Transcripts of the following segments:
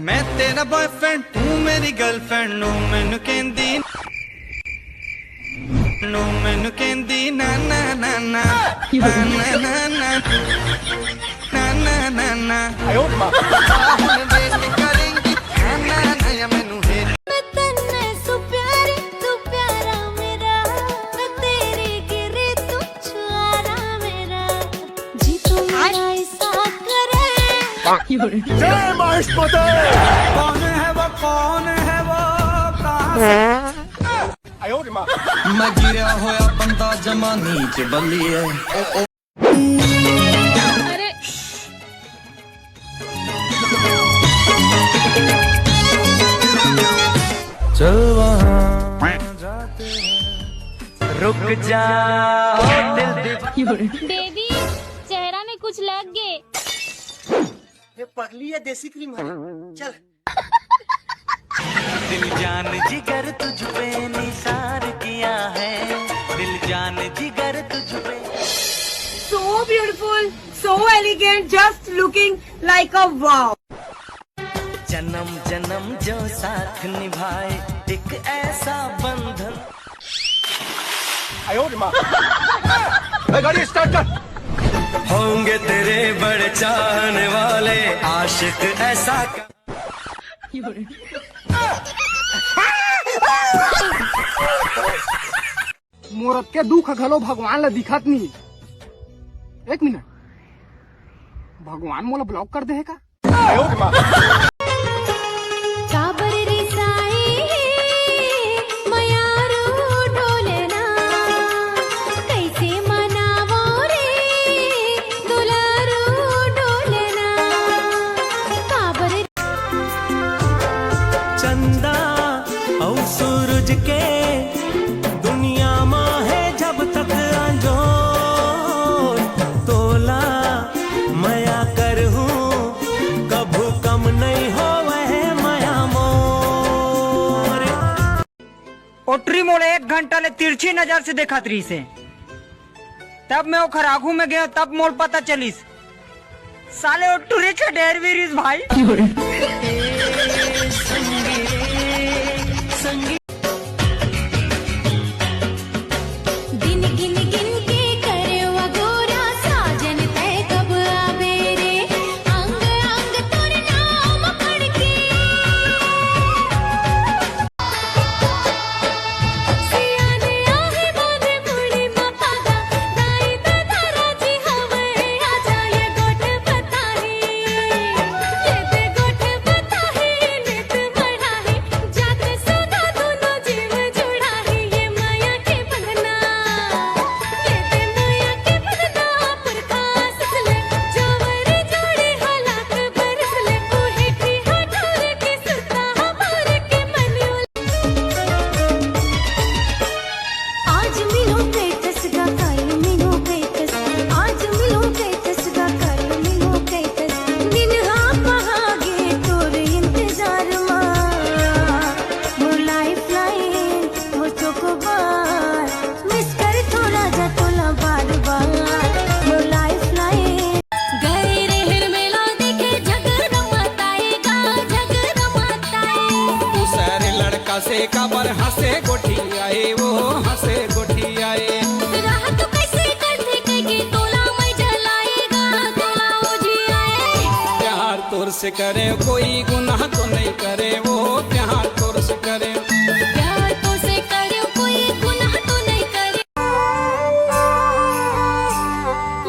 मैं तेरा बॉयफ्रेंड तू मेरी गर्लफ्रेंड नू मैनू कहंदी ना ना ना ना ना ना ना ना ना ना आयो मां वेस्ट करेंगी ना ना या मैनू है मैं तन्ने सु प्यारी तू प्यारा मेरा मैं तेरे गिरे तू छुआरा मेरा जी तू मेरा ऐसा करे जय माहेश्वरी। कौन है वो कहां से मैं गिरा होया बंदा जमानी च बल्लिए अरे चल वहाँ जाते रुक जा बेबी चेहरा में कुछ लग गए। ये पगली है देसी क्रीम है। चल दिल जान जिगर तुझ पे निसार किया है दिल जान जिगर तुझ पे So beautiful, so elegant, just looking like a wow. जन्म जन्म जो साथ निभाए एक ऐसा बंधन गाड़ी स्टार्ट कर। होंगे तेरे बड़े चाहने वाले आशिक ऐसा मोरत के दुख घलो भगवान ला दिखत नहीं। एक मिनट भगवान मोला ब्लॉक कर दे का। काबर रे साई मयारू ढोलना कैसे मनावो रे दुलारू ढोलना काबर चंदा और सूरज के दुनिया माँ है जब तक आंजो तोला मया कर हूँ कभू कम नहीं हो वह मया मोर ओटरी मोले 1 घंटा ले तिरछी नजर से देखा तरी से तब मैं ओखर आगू में गया तब मोल पता चलीस साले ओटरी के ढेर वीरिस भाई दिन गिन गिन के करे वगोरा साजन तय कब आवे रे अंग अंग तोर नाम पढ़ के सियाने आहे बांधे मुड़ी मापादा दाई दादा जी हवे आ जाए गोठ बताही लेते गोठ बताही नित बढ़ाही जाते सदा दोनों जीव जुड़ाही ये माया के बंधना लेते माया के बंधना पुरखा ससले जोवर जोड़े हालात बरस ले कोहे की हटोर की सुता हमारे के मनियो आज मिलो पेटस गा कल मिलो पेटस आज मिलो पेटस गा कल मिलो पेटस दिन हाँ पहागे तोर इंतजार मा मोर लाइफ लाइन मोर चोकोबार मिस कर थोड़ा जा तोला बार बार मोर लाइफ लाइन गए रहर मेला देखे जग रमाताएगा जग रमाताए तू सारे लड़का से काबर हंसे गोठी आए वो हंसे गोठी आए राह तो कैसे करते कहीं तोला मैं जलाएगा तोला मुझे आए प्यार तोर से करे कोई गुनाह तो नहीं करे वो प्यार तोर से करे प्यार तो से करे कोई गुनाह तो नहीं करे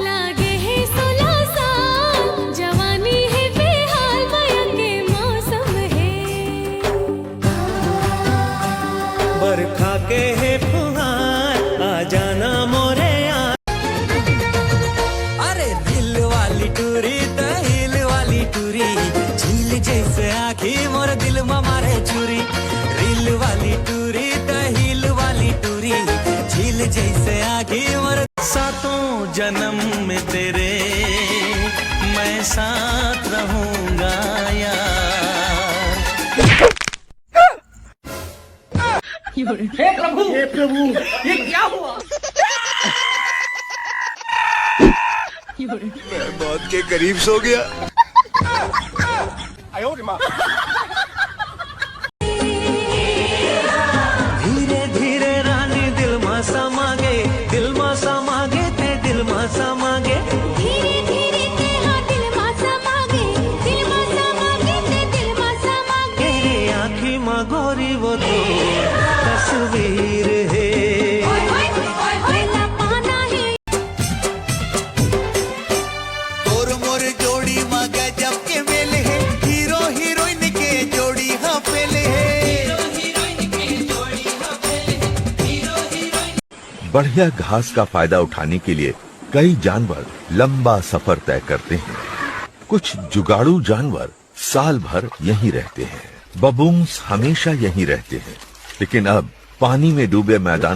लागे है 16 साल जवानी है बेहाल माया के मौसम है बरखा के है फुहार आ जाना मोरे यार अरे दिल वाली टूरी तो हिल वाली टूरी झील जैसे आखी मोर दिल में मारे चूरी रिल वाली टूरी तो हिल वाली टूरी झील जैसे आखी मोर सातों जन्म में तेरे मैं साथ रहूंगा यार हे प्रभु ये क्या हुआ। मैं मौत के करीब सो गया। धीरे धीरे रानी दिल मा समागे ते दिल मा समागे धीरे धीरे ते हाँ दिल मा समागे ते दिल मा समागे तेरे आँखी मा गोरी वो तो तस्वीर है पहला पाना है और मोर जोड़ी माँ गजब के मेले है हीरो हीरोइन के जोड़ी हाँ पेले है बढ़िया घास का फायदा उठाने के लिए कई जानवर लंबा सफर तय करते हैं। कुछ जुगाड़ू जानवर साल भर यहीं रहते हैं। बबून्स हमेशा यहीं रहते हैं, लेकिन अब पानी में डूबे मैदानों